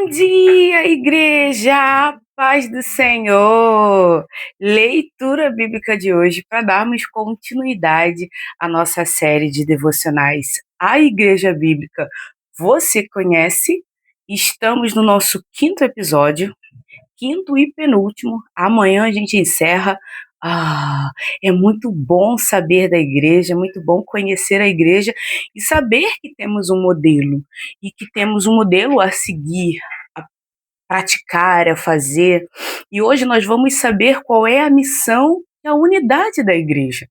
Bom dia, igreja! Paz do Senhor! Leitura bíblica de hoje para darmos continuidade à nossa série de devocionais A Igreja Bíblica Você Conhece? Estamos no nosso quinto episódio, quinto e penúltimo. Amanhã a gente encerra. É muito bom saber da igreja, é muito bom conhecer a igreja e saber que temos um modelo e que temos um modelo a seguir, a praticar, a fazer. E hoje nós vamos saber qual é a missão e a unidade da igreja,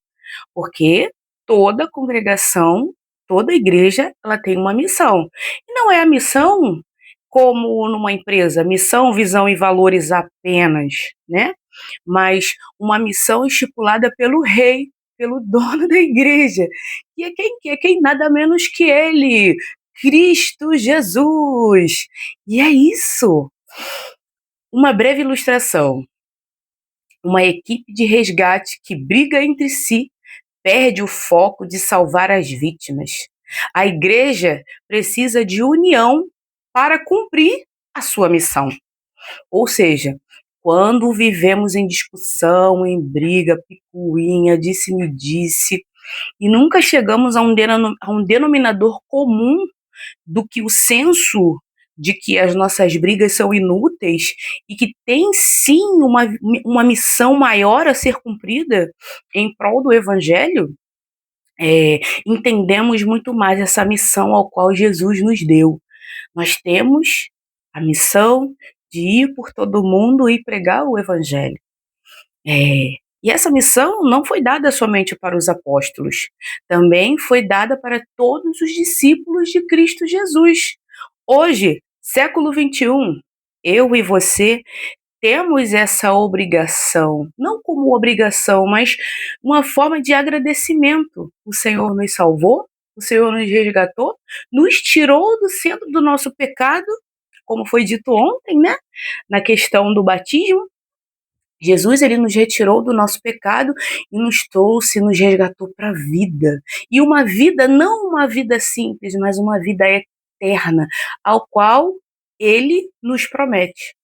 porque toda congregação, toda igreja, ela tem uma missão. E não é a missão como numa empresa, missão, visão e valores apenas, né? Mas uma missão estipulada pelo rei, pelo dono da igreja, que é quem nada menos que ele, Cristo Jesus. E é isso. Uma breve ilustração. Uma equipe de resgate que briga entre si perde o foco de salvar as vítimas. A igreja precisa de união para cumprir a sua missão. Ou seja, quando vivemos em discussão, em briga, picuinha, disse-me-disse, e nunca chegamos a um denominador comum do que o senso de que as nossas brigas são inúteis e que tem sim uma missão maior a ser cumprida em prol do evangelho, entendemos muito mais essa missão ao qual Jesus nos deu. Nós temos a missão de ir por todo mundo e pregar o evangelho. E essa missão não foi dada somente para os apóstolos, também foi dada para todos os discípulos de Cristo Jesus. Hoje, século XXI, eu e você temos essa obrigação, não como obrigação, mas uma forma de agradecimento. O Senhor nos salvou, o Senhor nos resgatou, nos tirou do centro do nosso pecado, como foi dito ontem, né? Na questão do batismo. Jesus, ele nos retirou do nosso pecado e nos trouxe, nos resgatou para a vida. E uma vida, não uma vida simples, mas uma vida eterna, ao qual ele nos promete.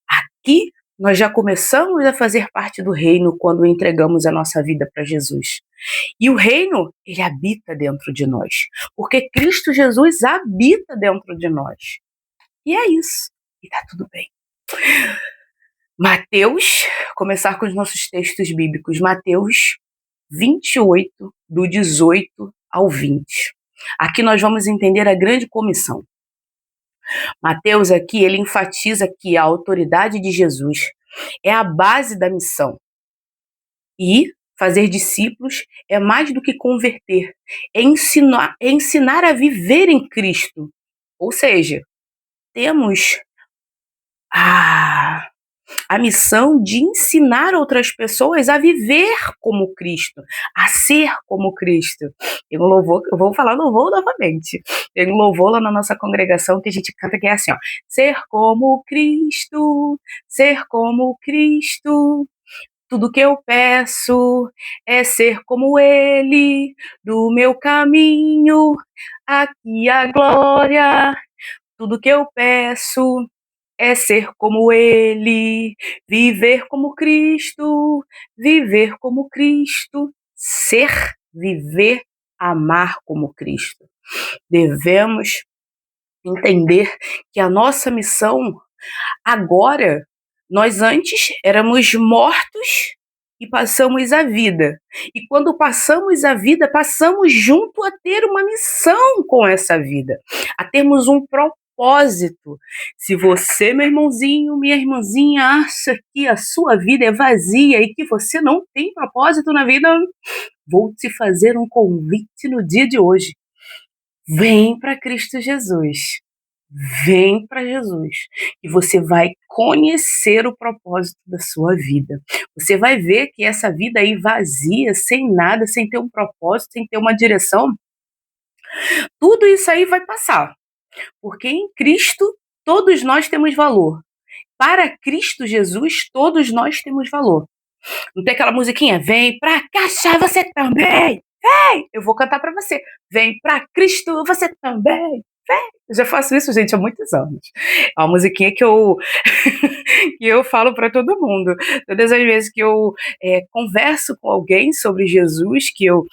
Aqui nós já começamos a fazer parte do reino quando entregamos a nossa vida para Jesus. E o reino, ele habita dentro de nós, porque Cristo Jesus habita dentro de nós. E é isso. E tá tudo bem. Mateus, começar com os nossos textos bíblicos, Mateus 28, do 18 ao 20. Aqui nós vamos entender a grande comissão. Mateus aqui, ele enfatiza que a autoridade de Jesus é a base da missão. E fazer discípulos é mais do que converter, é ensinar a viver em Cristo. Ou seja, temos a missão de ensinar outras pessoas a viver como Cristo, a ser como Cristo. Tem um louvor, eu vou falar louvor novamente. Tem um louvor lá na nossa congregação que a gente canta que é assim, ó: ser como Cristo, ser como Cristo. Tudo que eu peço é ser como Ele, do meu caminho, aqui a glória. Tudo que eu peço é ser como Ele, viver como Cristo, viver como Cristo, ser, viver, amar como Cristo. Devemos entender que a nossa missão agora, nós antes éramos mortos e passamos a vida. E quando passamos a vida, passamos junto a ter uma missão com essa vida, a termos um propósito. Se você, meu irmãozinho, minha irmãzinha, acha que a sua vida é vazia e que você não tem propósito na vida, vou te fazer um convite no dia de hoje. Vem para Cristo Jesus. Vem para Jesus e você vai conhecer o propósito da sua vida. Você vai ver que essa vida aí vazia, sem nada, sem ter um propósito, sem ter uma direção, tudo isso aí vai passar. Porque em Cristo todos nós temos valor. Para Cristo Jesus todos nós temos valor. Não tem aquela musiquinha? Vem pra cá, você também. Vem! Eu vou cantar para você. Vem para Cristo, você também. Eu já faço isso, gente, há muitos anos. É uma musiquinha que eu que eu falo para todo mundo. Todas as vezes que eu converso com alguém sobre Jesus, que eu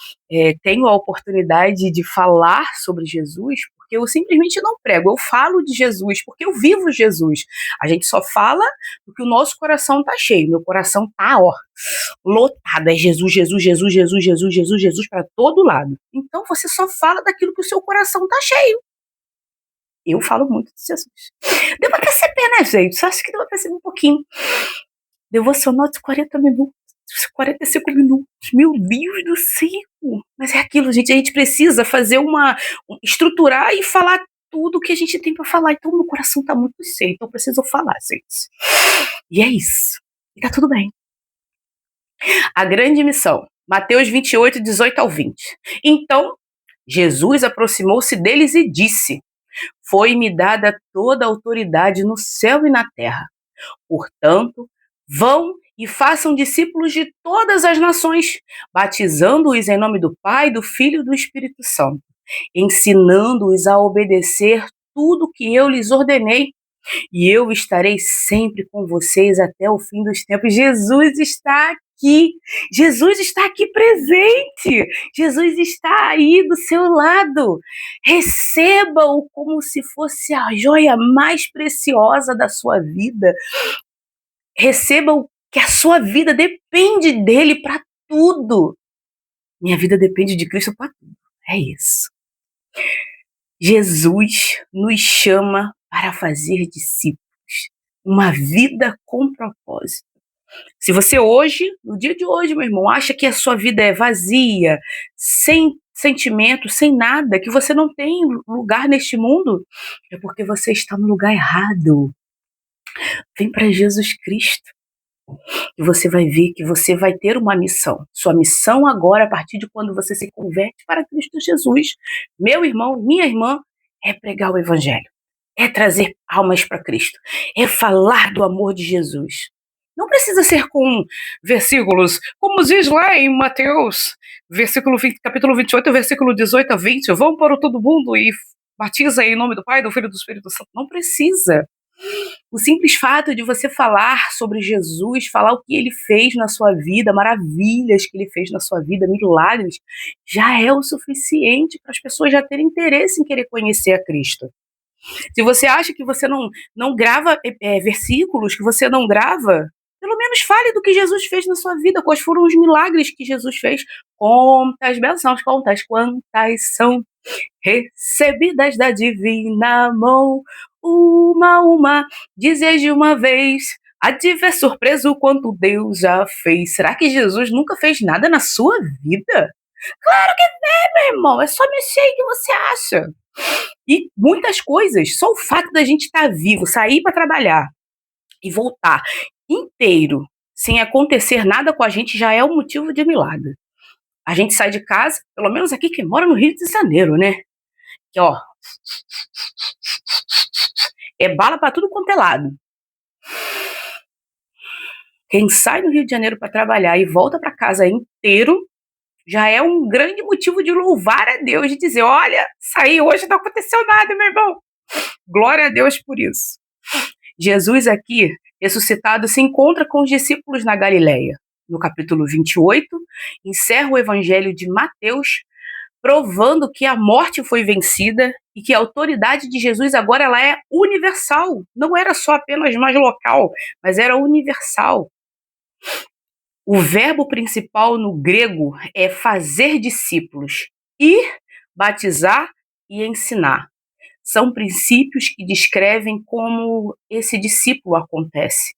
tenho a oportunidade de falar sobre Jesus, porque eu simplesmente não prego, eu falo de Jesus, porque eu vivo Jesus. A gente só fala porque o nosso coração tá cheio. Meu coração tá, ó, lotado. É Jesus, Jesus, Jesus, Jesus, Jesus, Jesus, Jesus para todo lado. Então você só fala daquilo que o seu coração tá cheio. Eu falo muito de Jesus. Deu pra perceber, né, gente? Só acho que deu pra perceber um pouquinho. Devocional de 40 minutos, 45 minutos. Meu Deus do céu! Mas é aquilo, gente. A gente precisa fazer estruturar e falar tudo que a gente tem pra falar. Então, meu coração tá muito cheio. Então, eu preciso falar, gente. E é isso. E tá tudo bem. A grande missão. Mateus 28, 18 ao 20. Então, Jesus aproximou-se deles e disse: Foi-me dada toda a autoridade no céu e na terra. Portanto, vão e façam discípulos de todas as nações, batizando-os em nome do Pai, do Filho e do Espírito Santo, ensinando-os a obedecer tudo que eu lhes ordenei, e eu estarei sempre com vocês até o fim dos tempos. Jesus está aqui. Jesus está aqui presente. Jesus está aí do seu lado. Receba-o como se fosse a joia mais preciosa da sua vida. Receba-o que a sua vida depende dele para tudo. Minha vida depende de Cristo para tudo. É isso. Jesus nos chama para fazer discípulos. Uma vida com propósito. Se você hoje, no dia de hoje, meu irmão, acha que a sua vida é vazia, sem sentimento, sem nada, que você não tem lugar neste mundo, é porque você está no lugar errado. Vem para Jesus Cristo. E você vai ver que você vai ter uma missão. Sua missão agora, a partir de quando você se converte para Cristo Jesus, meu irmão, minha irmã, é pregar o Evangelho, é trazer almas para Cristo, é falar do amor de Jesus. Não precisa ser com versículos, como diz lá em Mateus, capítulo 28, versículo 18 a 20, vão para todo mundo e batiza em nome do Pai, do Filho e do Espírito Santo. Não precisa. O simples fato de você falar sobre Jesus, falar o que ele fez na sua vida, maravilhas que ele fez na sua vida, milagres, já é o suficiente para as pessoas já terem interesse em querer conhecer a Cristo. Se você acha que você não grava versículos, que você não grava, pelo menos fale do que Jesus fez na sua vida, quais foram os milagres que Jesus fez, quantas bênçãos, quantas são recebidas da divina mão, uma a uma, dizes de uma vez, há de ver surpreso quanto Deus já fez. Será que Jesus nunca fez nada na sua vida? Claro que é, meu irmão, é só mexer aí que você acha. E muitas coisas, só o fato da gente estar vivo, sair para trabalhar e voltar inteiro, sem acontecer nada com a gente, já é um motivo de milagre. A gente sai de casa, pelo menos aqui que mora no Rio de Janeiro, né? Que ó, é bala para tudo quanto é lado. Quem sai do Rio de Janeiro para trabalhar e volta para casa inteiro, já é um grande motivo de louvar a Deus, de dizer, olha, saí hoje, não aconteceu nada, meu irmão. Glória a Deus por isso. Jesus aqui, ressuscitado, se encontra com os discípulos na Galileia. No capítulo 28, encerra o evangelho de Mateus, provando que a morte foi vencida e que a autoridade de Jesus agora ela é universal. Não era só apenas mais local, mas era universal. O verbo principal no grego é fazer discípulos, ir, batizar e ensinar. São princípios que descrevem como esse discípulo acontece.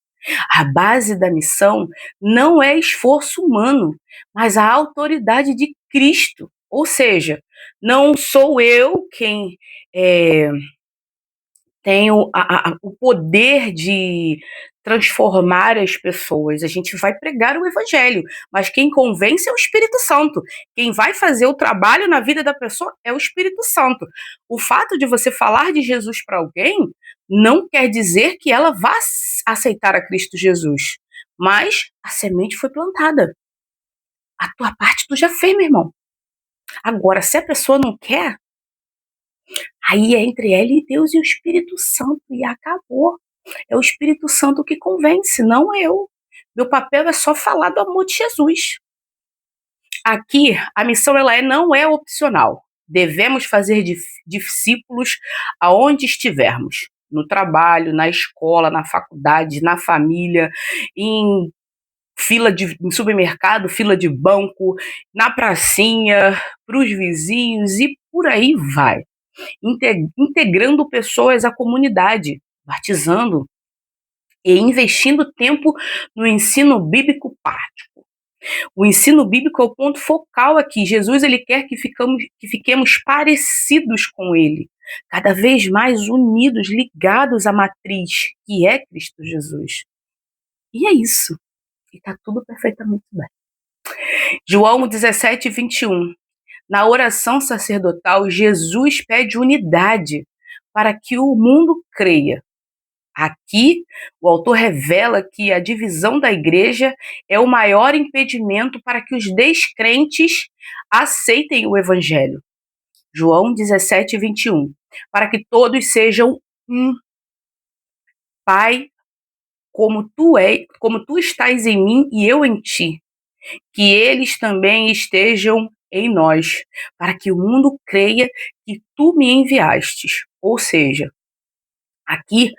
A base da missão não é esforço humano, mas a autoridade de Cristo. Ou seja, não sou eu quem tenho o poder de transformar as pessoas. A gente vai pregar o evangelho, mas quem convence é o Espírito Santo. Quem vai fazer o trabalho na vida da pessoa é o Espírito Santo. O fato de você falar de Jesus para alguém não quer dizer que ela vá aceitar a Cristo Jesus, mas a semente foi plantada. A tua parte tu já fez, meu irmão. Agora, se a pessoa não quer, Aí é entre ela e Deus e o Espírito Santo, e acabou. É o Espírito Santo que convence, não eu. Meu papel é só falar do amor de Jesus. Aqui, a missão não é opcional. Devemos fazer discípulos aonde estivermos. No trabalho, na escola, na faculdade, na família, em em supermercado, fila de banco, na pracinha, para os vizinhos e por aí vai. Integrando pessoas à comunidade, batizando e investindo tempo no ensino bíblico prático. O ensino bíblico é o ponto focal aqui. Jesus ele quer que fiquemos parecidos com ele, cada vez mais unidos, ligados à matriz, que é Cristo Jesus. E é isso. E está tudo perfeitamente bem. João 17, 21. Na oração sacerdotal, Jesus pede unidade para que o mundo creia. Aqui, o autor revela que a divisão da igreja é o maior impedimento para que os descrentes aceitem o evangelho. João 17, 21. Para que todos sejam um. Pai, como tu estás em mim e eu em ti, que eles também estejam em nós, para que o mundo creia que tu me enviastes. Ou seja, aqui,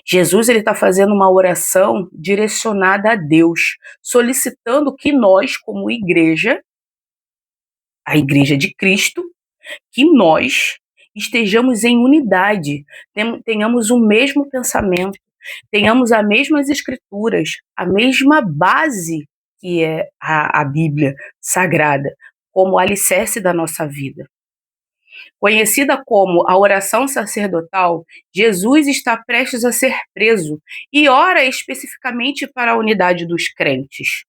Jesus está fazendo uma oração direcionada a Deus, solicitando que nós, como igreja, a igreja de Cristo, que nós estejamos em unidade, tenhamos o mesmo pensamento, tenhamos as mesmas escrituras, a mesma base que é a Bíblia Sagrada, como alicerce da nossa vida. Conhecida como a oração sacerdotal, Jesus está prestes a ser preso e ora especificamente para a unidade dos crentes.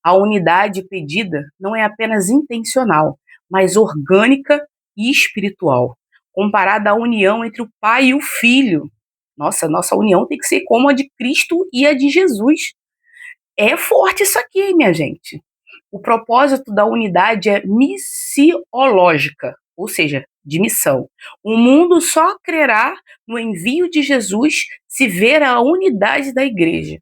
A unidade pedida não é apenas intencional, mas orgânica e espiritual, comparada à união entre o Pai e o Filho. Nossa união tem que ser como a de Cristo e a de Jesus. É forte isso aqui, hein, minha gente? O propósito da unidade é missiológica, ou seja, de missão. O mundo só crerá no envio de Jesus se ver a unidade da igreja.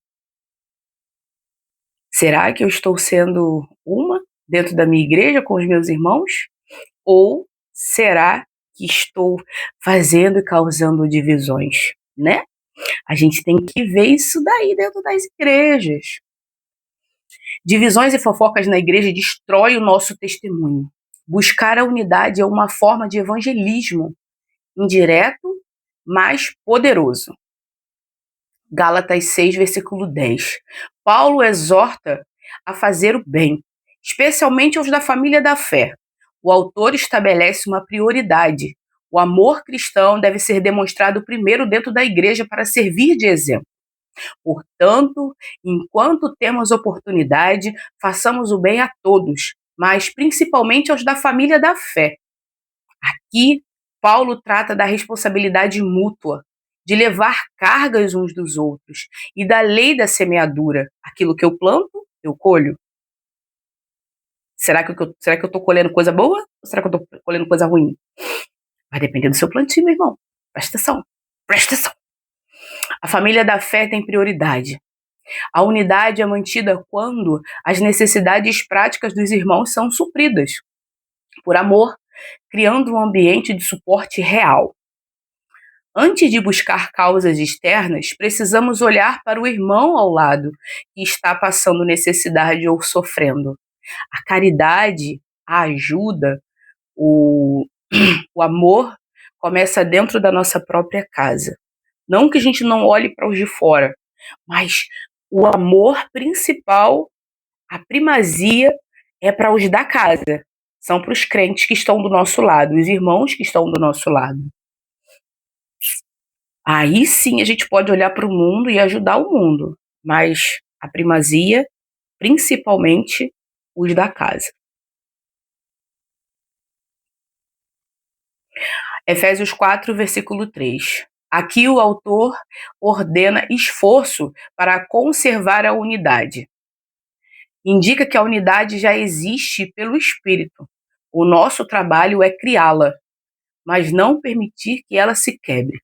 Será que eu estou sendo uma dentro da minha igreja com os meus irmãos? Ou será que estou fazendo e causando divisões, né? A gente tem que ver isso daí dentro das igrejas. Divisões e fofocas na igreja destrói o nosso testemunho. Buscar a unidade é uma forma de evangelismo indireto, mas poderoso. Gálatas 6, versículo 10. Paulo exorta a fazer o bem, especialmente aos da família da fé. O autor estabelece uma prioridade. O amor cristão deve ser demonstrado primeiro dentro da igreja para servir de exemplo. Portanto, enquanto temos oportunidade, façamos o bem a todos, mas principalmente aos da família da fé. Aqui, Paulo trata da responsabilidade mútua, de levar cargas uns dos outros e da lei da semeadura. Aquilo que eu planto, eu colho. Será que eu estou colhendo coisa boa ou será que eu estou colhendo coisa ruim? Vai depender do seu plantio, meu irmão. Presta atenção. Presta atenção. A família da fé tem prioridade. A unidade é mantida quando as necessidades práticas dos irmãos são supridas, por amor, criando um ambiente de suporte real. Antes de buscar causas externas, precisamos olhar para o irmão ao lado que está passando necessidade ou sofrendo. A caridade, a ajuda, o amor começa dentro da nossa própria casa. Não que a gente não olhe para os de fora, mas o amor principal, a primazia, é para os da casa. São para os crentes que estão do nosso lado, os irmãos que estão do nosso lado. Aí sim a gente pode olhar para o mundo e ajudar o mundo, mas a primazia, principalmente os da casa. Efésios 4, versículo 3. Aqui o autor ordena esforço para conservar a unidade. Indica que a unidade já existe pelo Espírito. O nosso trabalho é criá-la. mas não permitir que ela se quebre.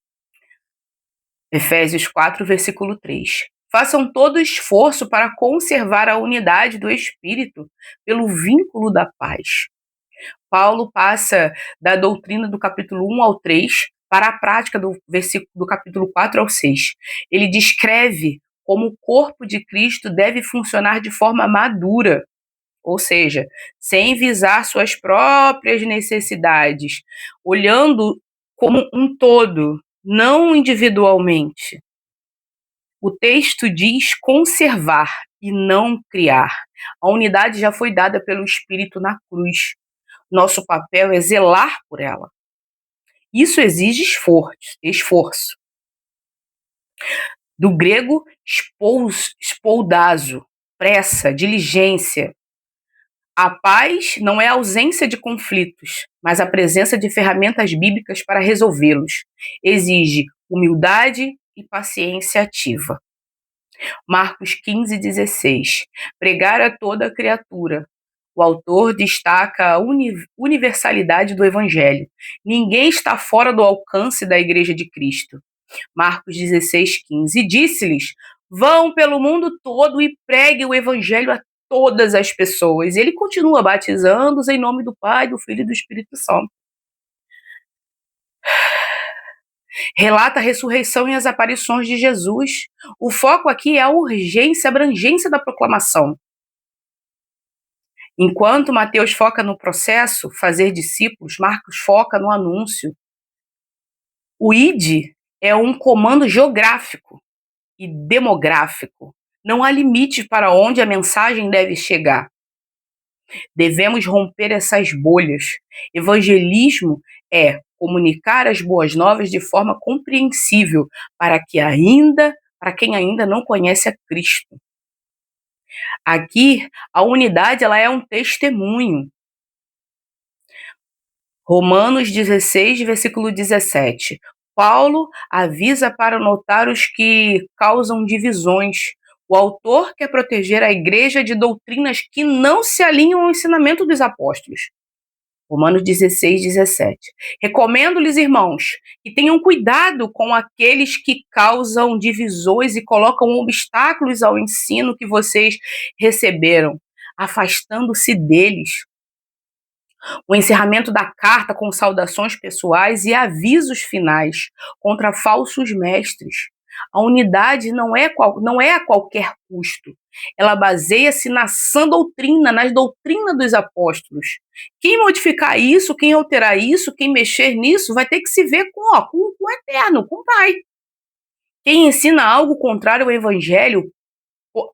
Efésios 4, versículo 3. Façam todo esforço para conservar a unidade do Espírito pelo vínculo da paz. Paulo passa da doutrina do capítulo 1 ao 3 para a prática do capítulo 4 ao 6. Ele descreve como o corpo de Cristo deve funcionar de forma madura, ou seja, sem visar suas próprias necessidades, olhando como um todo, não individualmente. O texto diz conservar e não criar. A unidade já foi dada pelo Espírito na cruz. Nosso papel é zelar por ela. Isso exige esforço. Do grego spoudazo, pressa, diligência. A paz não é a ausência de conflitos, mas a presença de ferramentas bíblicas para resolvê-los. Exige humildade e paciência ativa. Marcos 15:16. Pregar a toda criatura. O autor destaca a universalidade do evangelho. Ninguém está fora do alcance da Igreja de Cristo. Marcos 16:15. E disse-lhes: vão pelo mundo todo e preguem o evangelho a todas as pessoas. E ele continua batizando-os em nome do Pai, do Filho e do Espírito Santo. Relata a ressurreição e as aparições de Jesus. O foco aqui é a urgência, a abrangência da proclamação. Enquanto Mateus foca no processo, fazer discípulos, Marcos foca no anúncio. O ID é um comando geográfico e demográfico. Não há limite para onde a mensagem deve chegar. Devemos romper essas bolhas. Evangelismo é comunicar as boas novas de forma compreensível para quem ainda não conhece a Cristo. Aqui, a unidade ela é um testemunho. Romanos 16, versículo 17. Paulo avisa para notar os que causam divisões. O autor quer proteger a igreja de doutrinas que não se alinham ao ensinamento dos apóstolos. Romanos 16, 17. Recomendo-lhes, irmãos, que tenham cuidado com aqueles que causam divisões e colocam obstáculos ao ensino que vocês receberam, afastando-se deles. O encerramento da carta com saudações pessoais e avisos finais contra falsos mestres. A unidade não é a qualquer custo. Ela baseia-se na sã doutrina, nas doutrinas dos apóstolos. Quem modificar isso, quem alterar isso, quem mexer nisso, vai ter que se ver com o Eterno, com o Pai. Quem ensina algo contrário ao Evangelho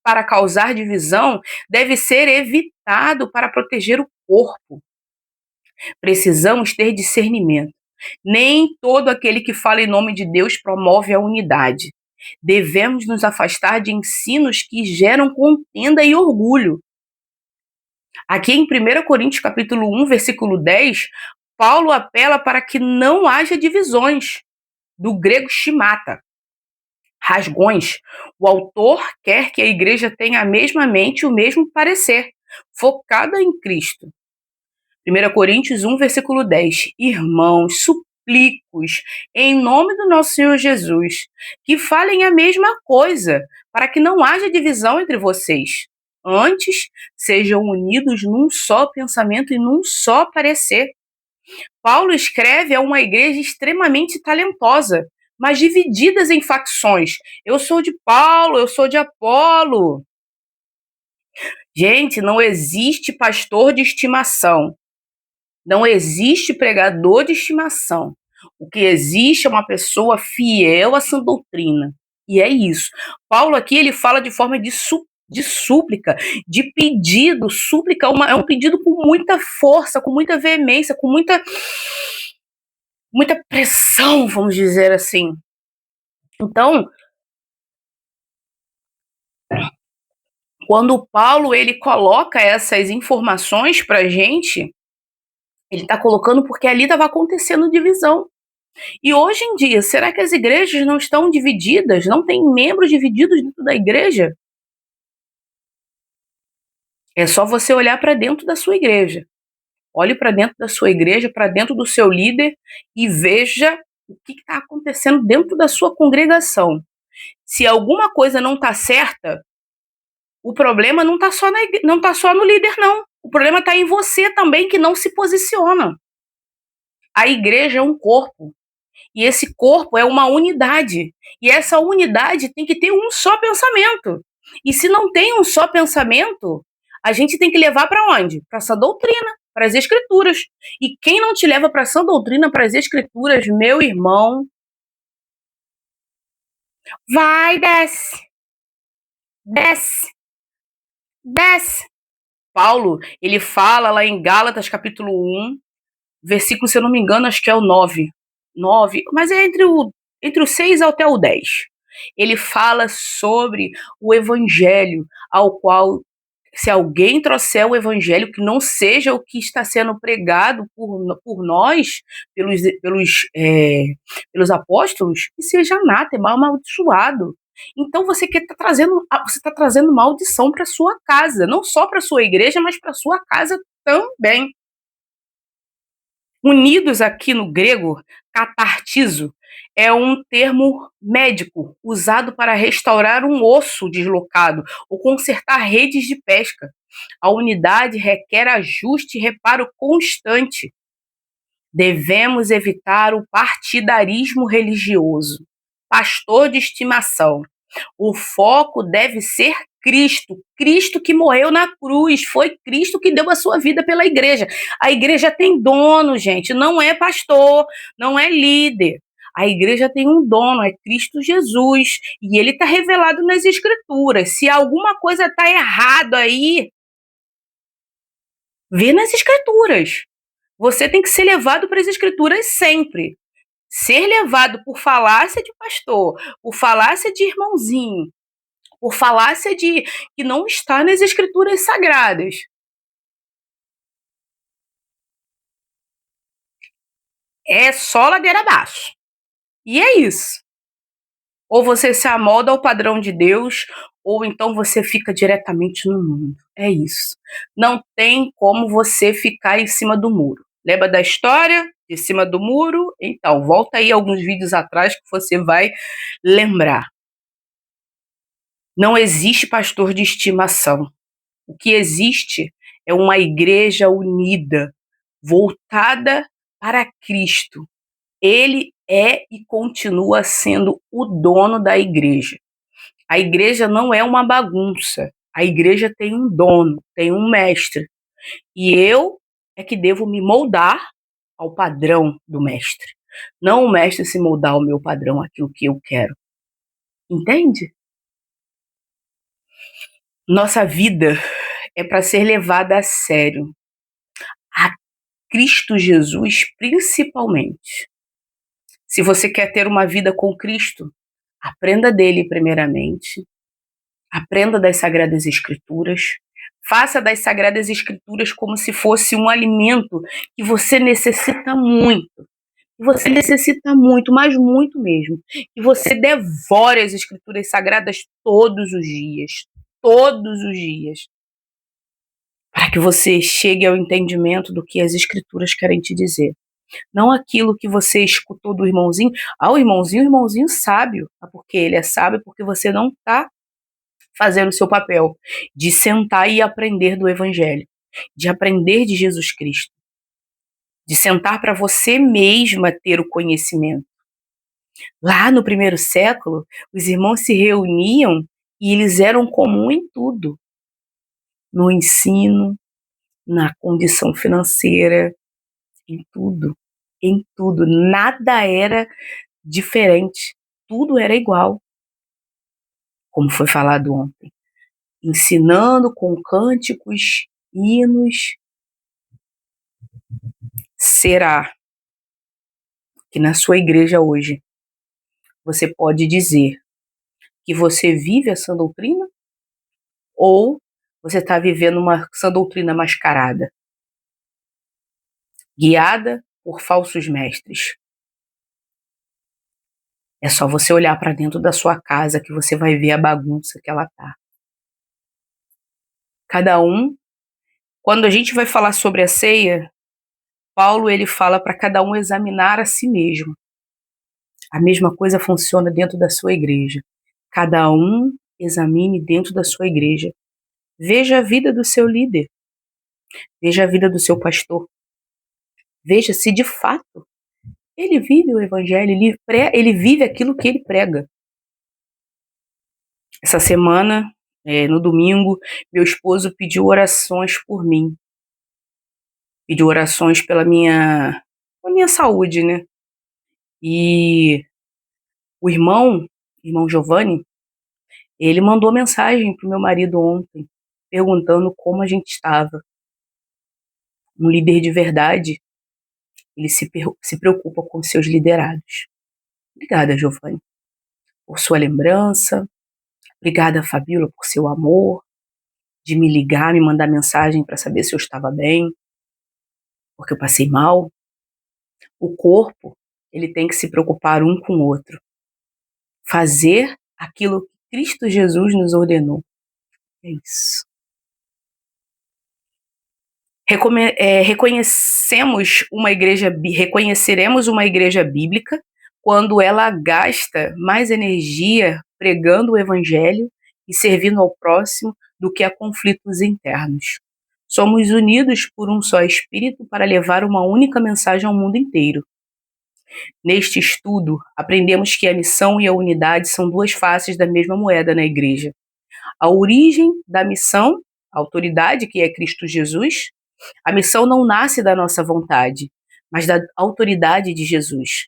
para causar divisão deve ser evitado para proteger o corpo. Precisamos ter discernimento. Nem todo aquele que fala em nome de Deus promove a unidade. Devemos nos afastar de ensinos que geram contenda e orgulho. Aqui em 1 Coríntios capítulo 1, versículo 10, Paulo apela para que não haja divisões, do grego schimata, rasgões. O autor quer que a igreja tenha a mesma mente e o mesmo parecer, focada em Cristo. 1 Coríntios 1, versículo 10. Irmãos, suplico-os, em nome do nosso Senhor Jesus, que falem a mesma coisa, para que não haja divisão entre vocês. Antes, sejam unidos num só pensamento e num só parecer. Paulo escreve a uma igreja extremamente talentosa, mas divididas em facções. Eu sou de Paulo, eu sou de Apolo. Gente, não existe pastor de estimação. Não existe pregador de estimação. O que existe é uma pessoa fiel à sã doutrina. E é isso. Paulo aqui ele fala de forma de súplica, de pedido. Súplica é um pedido com muita força, com muita veemência, com muita pressão, vamos dizer assim. Então, quando Paulo ele coloca essas informações para a gente, ele está colocando porque ali estava acontecendo divisão. E hoje em dia, será que as igrejas não estão divididas? Não tem membros divididos dentro da igreja? É só você olhar para dentro da sua igreja. Olhe para dentro da sua igreja, para dentro do seu líder e veja o que está acontecendo dentro da sua congregação. Se alguma coisa não está certa, o problema não está só, não tá só no líder, não. O problema está em você também, que não se posiciona. A igreja é um corpo. E esse corpo é uma unidade. E essa unidade tem que ter um só pensamento. E se não tem um só pensamento, a gente tem que levar para onde? Para essa doutrina, para as escrituras. E quem não te leva para essa doutrina, para as escrituras, meu irmão, vai, desce, desce, desce. Paulo, ele fala lá em Gálatas capítulo 1, versículo, se eu não me engano, acho que é o 9, mas é entre o 6 até o 10. Ele fala sobre o evangelho, ao qual, se alguém trouxer o evangelho que não seja o que está sendo pregado por nós, pelos apóstolos, que seja anátema, amaldiçoado. Então você está trazendo maldição para sua casa, não só para sua igreja, mas para sua casa também. Unidos aqui no grego, catartizo é um termo médico usado para restaurar um osso deslocado ou consertar redes de pesca. A unidade requer ajuste e reparo constante. Devemos evitar o partidarismo religioso. Pastor de estimação. O foco deve ser Cristo, Cristo que morreu na cruz, foi Cristo que deu a sua vida pela igreja. A igreja tem dono, gente, não é pastor, não é líder. A igreja tem um dono, é Cristo Jesus, e ele está revelado nas escrituras. Se alguma coisa está errado aí, vê nas escrituras. Você tem que ser levado para as escrituras sempre. Ser levado por falácia de pastor, por falácia de irmãozinho, por falácia de que não está nas escrituras sagradas. É só ladeira abaixo. E é isso. Ou você se amolda ao padrão de Deus, ou então você fica diretamente no mundo. É isso. Não tem como você ficar em cima do muro. Lembra da história? De cima do muro? Então, volta aí alguns vídeos atrás que você vai lembrar. Não existe pastor de estimação. O que existe é uma igreja unida, voltada para Cristo. Ele é e continua sendo o dono da igreja. A igreja não é uma bagunça. A igreja tem um dono, tem um mestre. E eu é que devo me moldar ao padrão do mestre. Não o mestre se moldar ao meu padrão, aquilo que eu quero. Entende? Nossa vida é para ser levada a sério. A Cristo Jesus, principalmente. Se você quer ter uma vida com Cristo, aprenda dele primeiramente, aprenda das Sagradas Escrituras, faça das Sagradas Escrituras como se fosse um alimento que você necessita muito. Você necessita muito, mas muito mesmo. Que você devore as Escrituras Sagradas todos os dias. Todos os dias. Para que você chegue ao entendimento do que as Escrituras querem te dizer. Não aquilo que você escutou do irmãozinho. O irmãozinho sábio. Porque ele é sábio porque você não está fazendo o seu papel de sentar e aprender do Evangelho, de aprender de Jesus Cristo, de sentar para você mesma ter o conhecimento. Lá no primeiro século, os irmãos se reuniam e eles eram comum em tudo, no ensino, na condição financeira, em tudo, em tudo. Nada era diferente, tudo era igual, como foi falado ontem. Ensinando com cânticos, hinos. Será que na sua igreja hoje você pode dizer que você vive essa doutrina? Ou você está vivendo essa doutrina mascarada, guiada por falsos mestres? É só você olhar para dentro da sua casa que você vai ver a bagunça que ela tá. Cada um, quando a gente vai falar sobre a ceia, Paulo ele fala para cada um examinar a si mesmo. A mesma coisa funciona dentro da sua igreja. Cada um examine dentro da sua igreja. Veja a vida do seu líder. Veja a vida do seu pastor. Veja se de fato ele vive o evangelho, ele vive aquilo que ele prega. Essa semana, no domingo, meu esposo pediu orações por mim. Pediu orações pela minha saúde, né? E o irmão Giovanni, ele mandou mensagem pro meu marido ontem, perguntando como a gente estava. Um líder de verdade, ele se preocupa com seus liderados. Obrigada, Giovanni, por sua lembrança. Obrigada, Fabíola, por seu amor, de me ligar, me mandar mensagem para saber se eu estava bem, porque eu passei mal. O corpo, ele tem que se preocupar um com o outro. Fazer aquilo que Cristo Jesus nos ordenou. É isso. Reconheceremos uma igreja bíblica quando ela gasta mais energia pregando o evangelho e servindo ao próximo do que a conflitos internos. Somos unidos por um só espírito para levar uma única mensagem ao mundo inteiro. Neste estudo, aprendemos que a missão e a unidade são duas faces da mesma moeda na igreja. A origem da missão, a autoridade que é Cristo Jesus, a missão não nasce da nossa vontade, mas da autoridade de Jesus.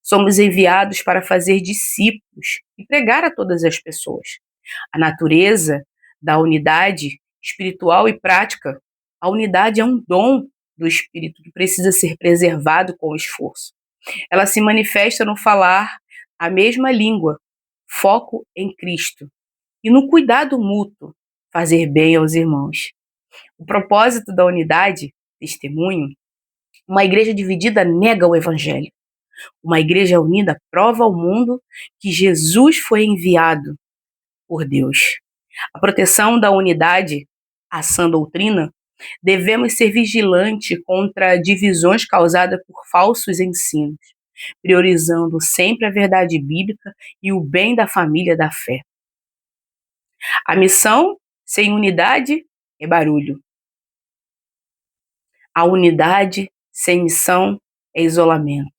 Somos enviados para fazer discípulos e pregar a todas as pessoas. A natureza da unidade espiritual e prática, a unidade é um dom do Espírito que precisa ser preservado com esforço. Ela se manifesta no falar a mesma língua, foco em Cristo, e no cuidado mútuo, fazer bem aos irmãos. O propósito da unidade, testemunho, uma igreja dividida nega o evangelho. Uma igreja unida prova ao mundo que Jesus foi enviado por Deus. A proteção da unidade, a sã doutrina, devemos ser vigilantes contra divisões causadas por falsos ensinos, priorizando sempre a verdade bíblica e o bem da família da fé. A missão sem unidade é barulho. A unidade sem missão é isolamento.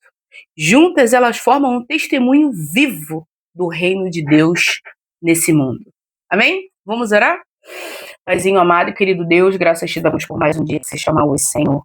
Juntas elas formam um testemunho vivo do reino de Deus nesse mundo. Amém? Vamos orar? Paizinho amado e querido Deus, graças te damos por mais um dia que se chama hoje, Senhor.